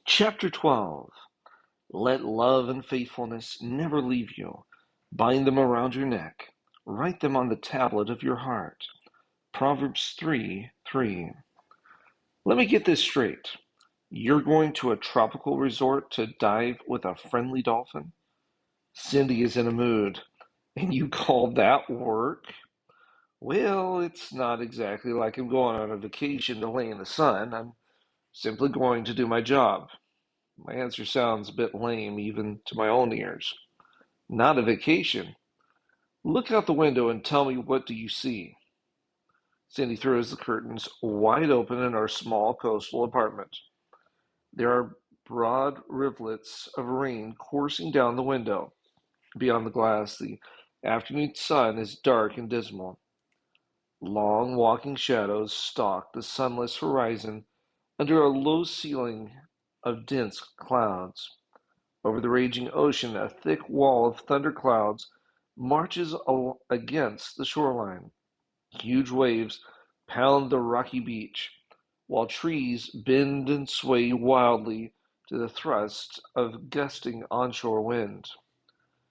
Chapter 12. Let love and faithfulness never leave you. Bind them around your neck. Write them on the tablet of your heart. Proverbs 3:3. Let me get this straight. You're going to a tropical resort to dive with a friendly dolphin? Cindy is in a mood. And you call that work? Well, it's not exactly like I'm going on a vacation to lay in the sun. I'm simply going to do my job. My answer sounds a bit lame even to my own ears. Not a vacation. Look out the window and tell me, what do you see? Cindy throws the curtains wide open in our small coastal apartment. There are broad rivulets of rain coursing down the window. Beyond the glass, the afternoon sun is dark and dismal. Long walking shadows stalk the sunless horizon under a low ceiling of dense clouds. Over the raging ocean, a thick wall of thunderclouds marches against the shoreline. Huge waves pound the rocky beach, while trees bend and sway wildly to the thrust of gusting onshore wind.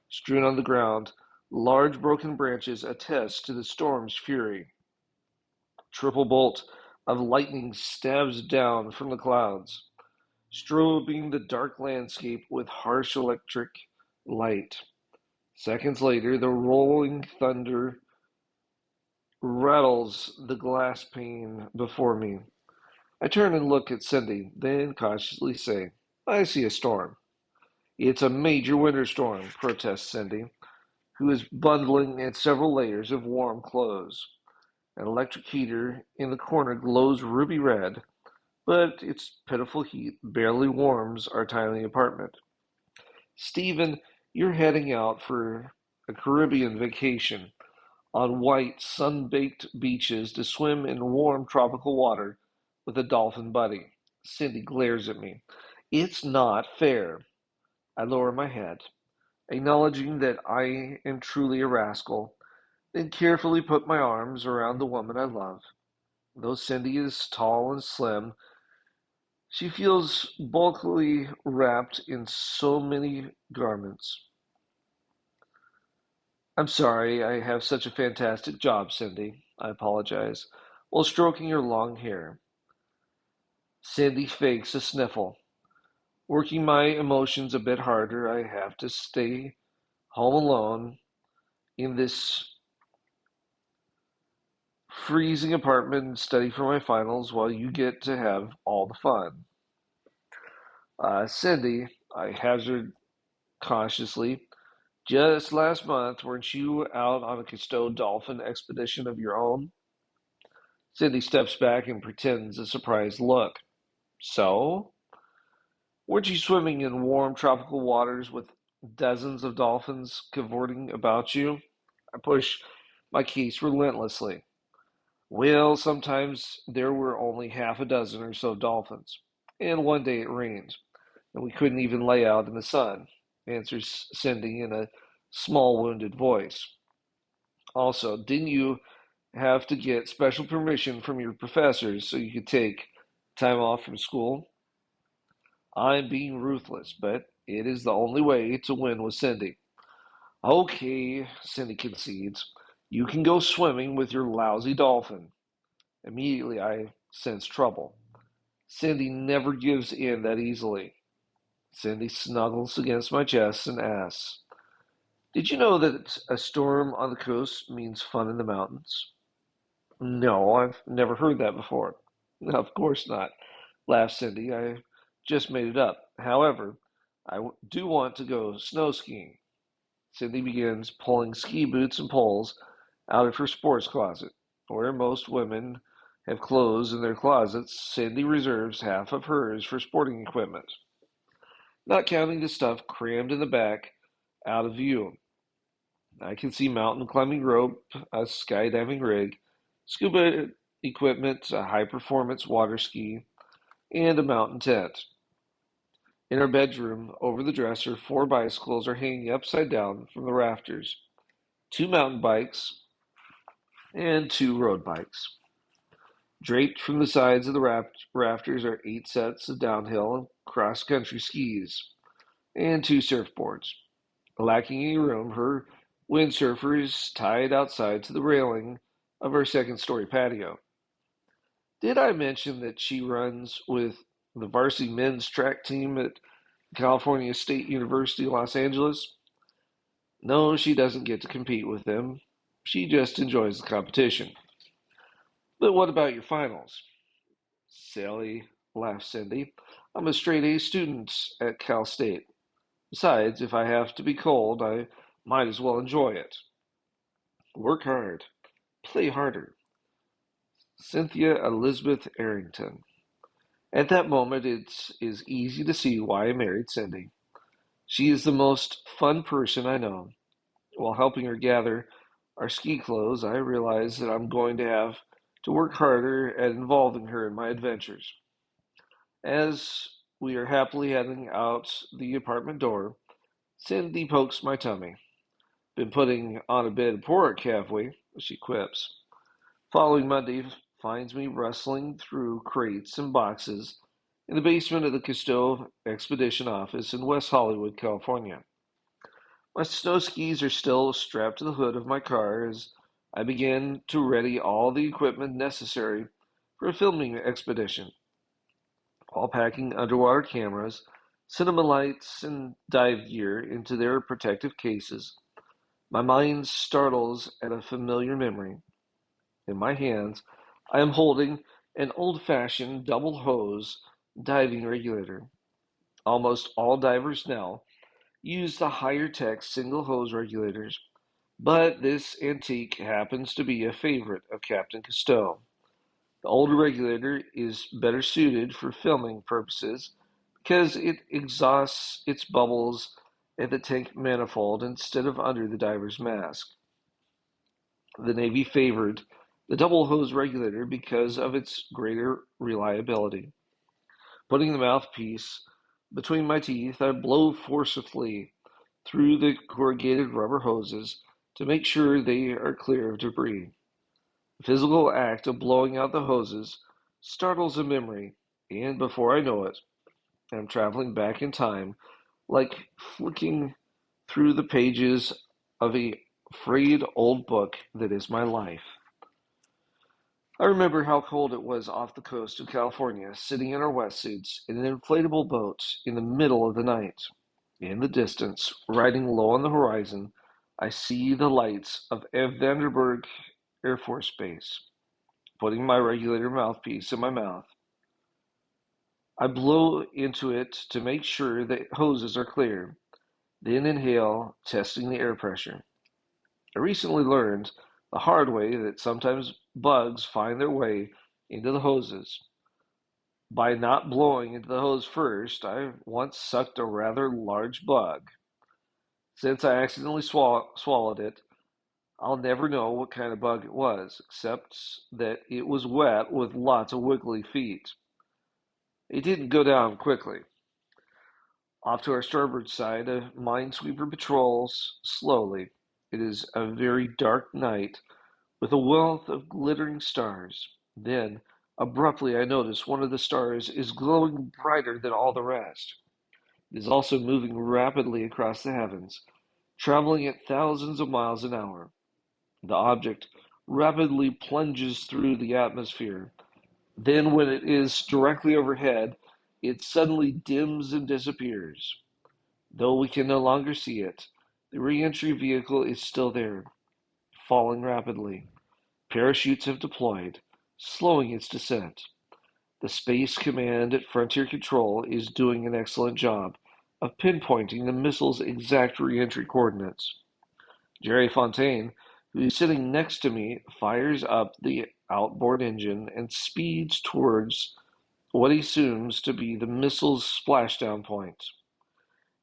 Strewn on the ground, large broken branches attest to the storm's fury. Triple bolt of lightning stabs down from the clouds, strobing the dark landscape with harsh electric light. Seconds later, the rolling thunder rattles the glass pane before me. I turn and look at Cindy, then cautiously say, I see a storm. It's a major winter storm, protests Cindy, who is bundling in several layers of warm clothes. An electric heater in the corner glows ruby red, but its pitiful heat barely warms our tiny apartment. Stephen, you're heading out for a Caribbean vacation on white, sun-baked beaches to swim in warm tropical water with a dolphin buddy. Cindy glares at me. It's not fair. I lower my head, acknowledging that I am truly a rascal, then carefully put my arms around the woman I love. Though Cindy is tall and slim, she feels bulkily wrapped in so many garments. I'm sorry I have such a fantastic job, Cindy. I apologize, while stroking her long hair. Cindy fakes a sniffle. Working my emotions a bit harder, I have to stay home alone in this freezing apartment and study for my finals while you get to have all the fun. Cindy, I hazard cautiously, just last month, weren't you out on a Cousteau dolphin expedition of your own? Cindy steps back and pretends a surprised look. So? Weren't you swimming in warm tropical waters with dozens of dolphins cavorting about you? I push my case relentlessly. Well, sometimes there were only half a dozen or so dolphins, and one day it rained, and we couldn't even lay out in the sun, answers Cindy in a small, wounded voice. Also, didn't you have to get special permission from your professors so you could take time off from school? I'm being ruthless, but it is the only way to win with Cindy. Okay, Cindy concedes. You can go swimming with your lousy dolphin. Immediately, I sense trouble. Cindy never gives in that easily. Cindy snuggles against my chest and asks, did you know that a storm on the coast means fun in the mountains? No, I've never heard that before. No, of course not, laughed Cindy. I just made it up. However, do want to go snow skiing. Cindy begins pulling ski boots and poles out of her sports closet. Where most women have clothes in their closets, Cindy reserves half of hers for sporting equipment, not counting the stuff crammed in the back out of view. I can see mountain climbing rope, a skydiving rig, scuba equipment, a high performance water ski, and a mountain tent. In our bedroom, over the dresser, four bicycles are hanging upside down from the rafters, two mountain bikes and two road bikes. Draped from the sides of the rafters are 8 sets of downhill and cross-country skis and 2 surfboards. Lacking any room, her windsurfer is tied outside to the railing of our second-story patio. Did I mention that she runs with the varsity men's track team at California State University, Los Angeles? No, she doesn't get to compete with them. She just enjoys the competition. But what about your finals? Silly, laughed Cindy. I'm a straight A student at Cal State. Besides, if I have to be cold, I might as well enjoy it. Work hard. Play harder. Cynthia Elizabeth Arrington. At that moment, it is easy to see why I married Cindy. She is the most fun person I know. While helping her gather our ski clothes, I realize that I'm going to have to work harder at involving her in my adventures. As we are happily heading out the apartment door, Cindy pokes my tummy. Been putting on a bit of pork, have we? She quips. Following Monday finds me rustling through crates and boxes in the basement of the Cousteau Expedition office in West Hollywood, California. My snow skis are still strapped to the hood of my car as I begin to ready all the equipment necessary for a filming expedition, all packing underwater cameras, cinema lights, and dive gear into their protective cases. My mind startles at a familiar memory. In my hands, I am holding an old-fashioned double hose diving regulator. Almost all divers now use the higher tech single hose regulators, but this antique happens to be a favorite of Captain Cousteau. The older regulator is better suited for filming purposes because it exhausts its bubbles at the tank manifold instead of under the diver's mask. The Navy favored the double hose regulator because of its greater reliability. Putting the mouthpiece between my teeth, I blow forcefully through the corrugated rubber hoses to make sure they are clear of debris. The physical act of blowing out the hoses startles a memory, and before I know it, I'm traveling back in time, like flicking through the pages of a frayed old book that is my life. I remember how cold it was off the coast of California, sitting in our wetsuits in an inflatable boat in the middle of the night. In the distance, riding low on the horizon, I see the lights of Vandenberg Air Force Base. Putting my regulator mouthpiece in my mouth, I blow into it to make sure the hoses are clear, then inhale, testing the air pressure. I recently learned the hard way that sometimes bugs find their way into the hoses. By not blowing into the hose first, I once sucked a rather large bug. Since I accidentally swallowed it, I'll never know what kind of bug it was, except that it was wet with lots of wiggly feet. It didn't go down quickly. Off to our starboard side, a minesweeper patrols slowly. It is a very dark night with a wealth of glittering stars. Then, abruptly, I notice one of the stars is glowing brighter than all the rest. It is also moving rapidly across the heavens, traveling at thousands of miles an hour. The object rapidly plunges through the atmosphere. Then, when it is directly overhead, it suddenly dims and disappears. Though we can no longer see it, the re-entry vehicle is still there, falling rapidly. Parachutes have deployed, slowing its descent. The Space Command at Frontier Control is doing an excellent job of pinpointing the missile's exact re-entry coordinates. Jerry Fontaine, who is sitting next to me, fires up the outboard engine and speeds towards what he assumes to be the missile's splashdown point.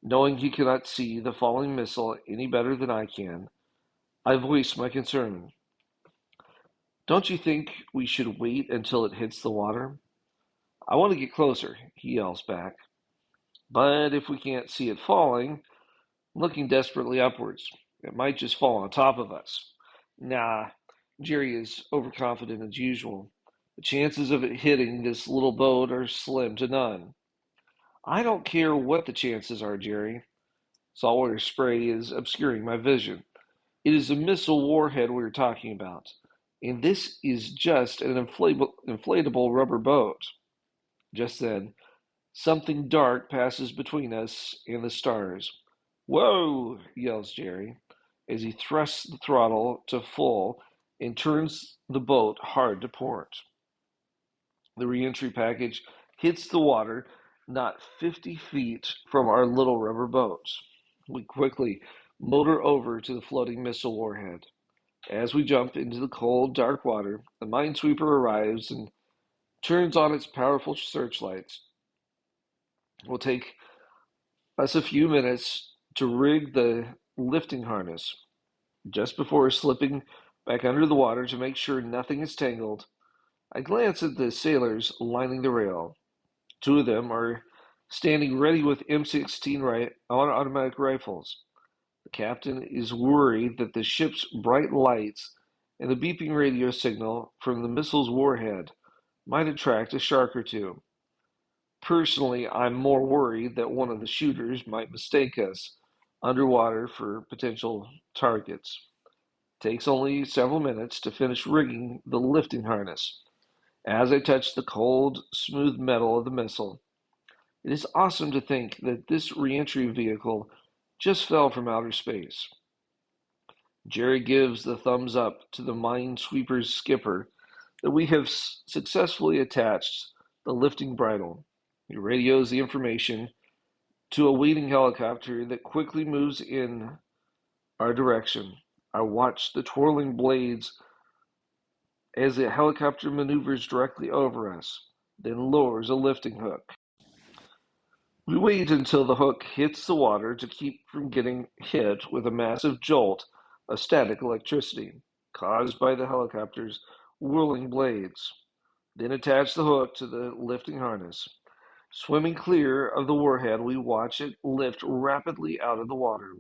Knowing he cannot see the falling missile any better than I can, I voice my concern. Don't you think we should wait until it hits the water? I want to get closer, he yells back. But if we can't see it falling, looking desperately upwards, it might just fall on top of us. Nah, Jerry is overconfident as usual. The chances of it hitting this little boat are slim to none. I don't care what the chances are, Jerry. Saltwater spray is obscuring my vision. It is a missile warhead we are talking about. And this is just an inflatable rubber boat. Just then, something dark passes between us and the stars. Whoa! Yells Jerry as he thrusts the throttle to full and turns the boat hard to port. The reentry package hits the water not 50 feet from our little rubber boat. We quickly motor over to the floating missile warhead. As we jump into the cold, dark water, the minesweeper arrives and turns on its powerful searchlights. It will take us a few minutes to rig the lifting harness. Just before slipping back under the water to make sure nothing is tangled, I glance at the sailors lining the rail. Two of them are standing ready with M16 automatic rifles. The captain is worried that the ship's bright lights and the beeping radio signal from the missile's warhead might attract a shark or two. Personally, I'm more worried that one of the shooters might mistake us underwater for potential targets. It takes only several minutes to finish rigging the lifting harness. As I touch the cold, smooth metal of the missile, it is awesome to think that this reentry vehicle just fell from outer space. Jerry gives the thumbs up to the minesweeper's skipper that we have successfully attached the lifting bridle. He radios the information to a waiting helicopter that quickly moves in our direction. I watch the twirling blades as the helicopter maneuvers directly over us, then lowers a lifting hook. We wait until the hook hits the water to keep from getting hit with a massive jolt of static electricity caused by the helicopter's whirling blades. Then attach the hook to the lifting harness. Swimming clear of the warhead, we watch it lift rapidly out of the water.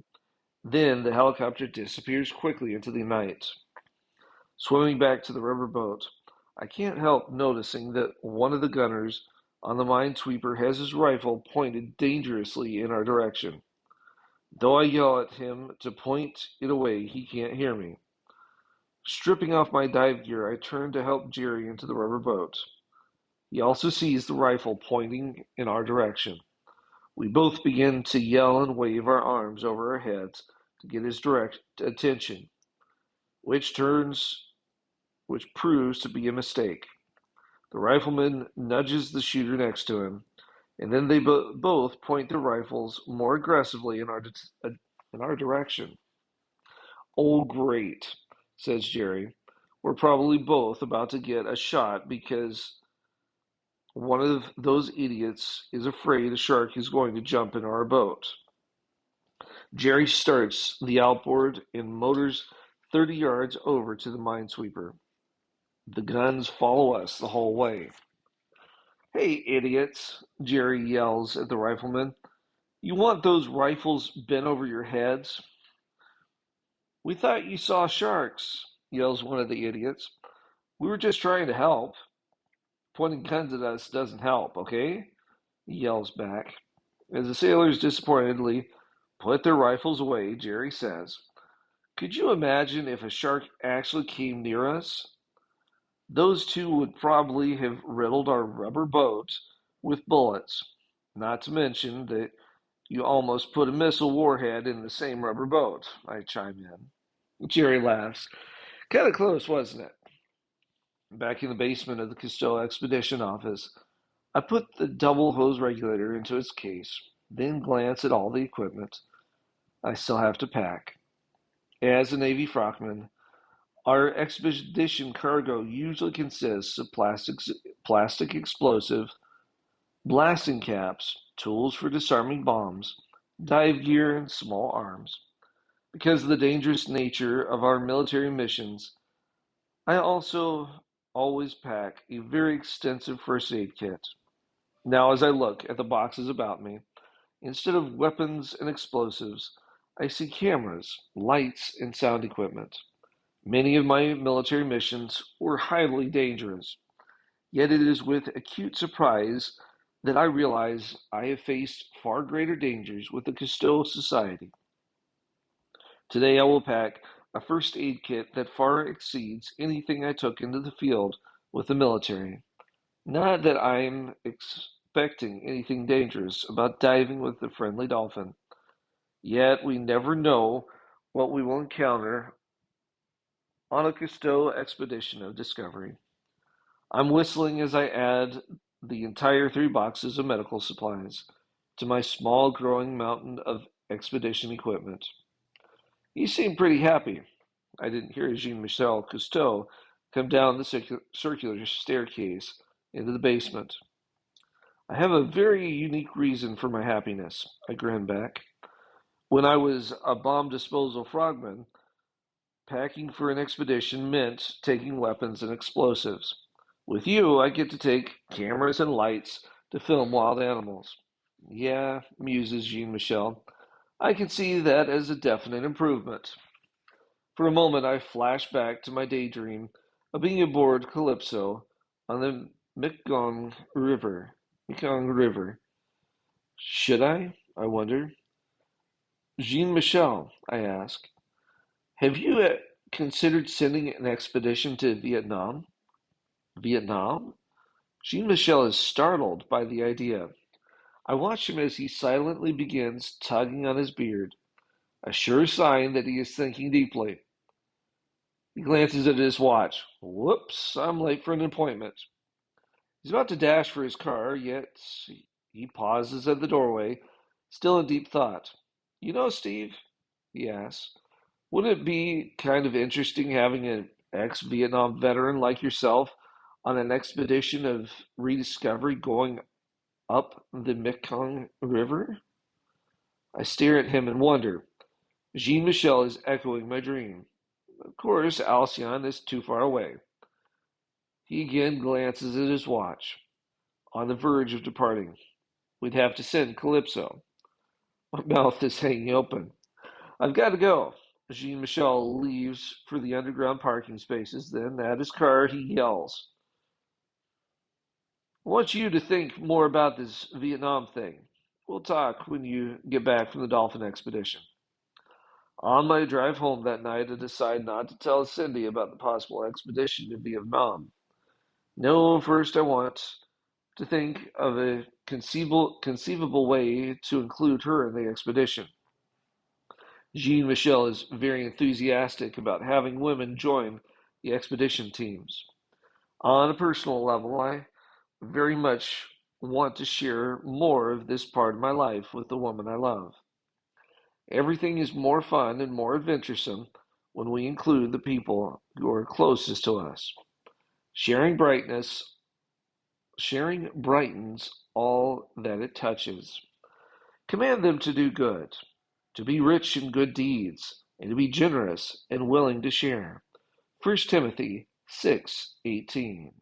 Then the helicopter disappears quickly into the night. Swimming back to the rubber boat, I can't help noticing that one of the gunners on the minesweeper has his rifle pointed dangerously in our direction. Though I yell at him to point it away, he can't hear me. Stripping off my dive gear, I turn to help Jerry into the rubber boat. He also sees the rifle pointing in our direction. We both begin to yell and wave our arms over our heads to get his direct attention, which proves to be a mistake. The rifleman nudges the shooter next to him, and then they both point their rifles more aggressively in our direction. "Oh, great," says Jerry. "We're probably both about to get a shot because one of those idiots is afraid a shark is going to jump in our boat." Jerry starts the outboard and motors 30 yards over to the minesweeper. The guns follow us the whole way. "Hey, idiots," Jerry yells at the riflemen. "You want those rifles bent over your heads?" "We thought you saw sharks," yells one of the idiots. "We were just trying to help." "Pointing guns at us doesn't help, okay?" he yells back. As the sailors disappointedly put their rifles away, Jerry says, "Could you imagine if a shark actually came near us? Those two would probably have riddled our rubber boat with bullets. Not to mention that you almost put a missile warhead in the same rubber boat," I chime in. Jerry laughs. "Kind of close, wasn't it?" Back in the basement of the Cousteau Expedition office, I put the double hose regulator into its case, then glance at all the equipment I still have to pack. As a Navy frogman, our expedition cargo usually consists of plastic explosive, blasting caps, tools for disarming bombs, dive gear, and small arms. Because of the dangerous nature of our military missions, I also always pack a very extensive first aid kit. Now, as I look at the boxes about me, instead of weapons and explosives, I see cameras, lights, and sound equipment. Many of my military missions were highly dangerous. Yet it is with acute surprise that I realize I have faced far greater dangers with the Cousteau Society. Today I will pack a first aid kit that far exceeds anything I took into the field with the military. Not that I'm expecting anything dangerous about diving with the friendly dolphin, yet we never know what we will encounter on a Cousteau expedition of discovery. I'm whistling as I add the entire 3 boxes of medical supplies to my small growing mountain of expedition equipment. He seemed pretty happy. I didn't hear Jean-Michel Cousteau come down the circular staircase into the basement. I have a very unique reason for my happiness, I grinned back. When I was a bomb disposal frogman, packing for an expedition meant taking weapons and explosives. With you, I get to take cameras and lights to film wild animals. Yeah, muses Jean Michel. I can see that as a definite improvement. For a moment, I flash back to my daydream of being aboard Calypso on the Mekong River. Should I wonder. Jean Michel, I ask, have you considered sending an expedition to Vietnam? Vietnam? Jean Michel is startled by the idea. I watch him as he silently begins tugging on his beard, a sure sign that he is thinking deeply. He glances at his watch. Whoops, I'm late for an appointment. He's about to dash for his car, yet he pauses at the doorway, still in deep thought. You know, Steve, he asks, wouldn't it be kind of interesting having an ex-Vietnam veteran like yourself on an expedition of rediscovery going up the Mekong River? I stare at him in wonder. Jean Michel is echoing my dream. Of course, Alcyon is too far away. He again glances at his watch, on the verge of departing. We'd have to send Calypso. My mouth is hanging open. I've got to go. Jean Michel leaves for the underground parking spaces. Then, at his car, he yells, I want you to think more about this Vietnam thing. We'll talk when you get back from the dolphin expedition. On my drive home that night, I decide not to tell Cindy about the possible expedition to Vietnam. No, first I want to think of a conceivable way to include her in the expedition. Jean Michel is very enthusiastic about having women join the expedition teams. On a personal level, I very much want to share more of this part of my life with the woman I love. Everything is more fun and more adventuresome when we include the people who are closest to us. Sharing brightness, sharing brightens all that it touches. Command them to do good, to be rich in good deeds, and to be generous and willing to share. 1 Timothy 6:18.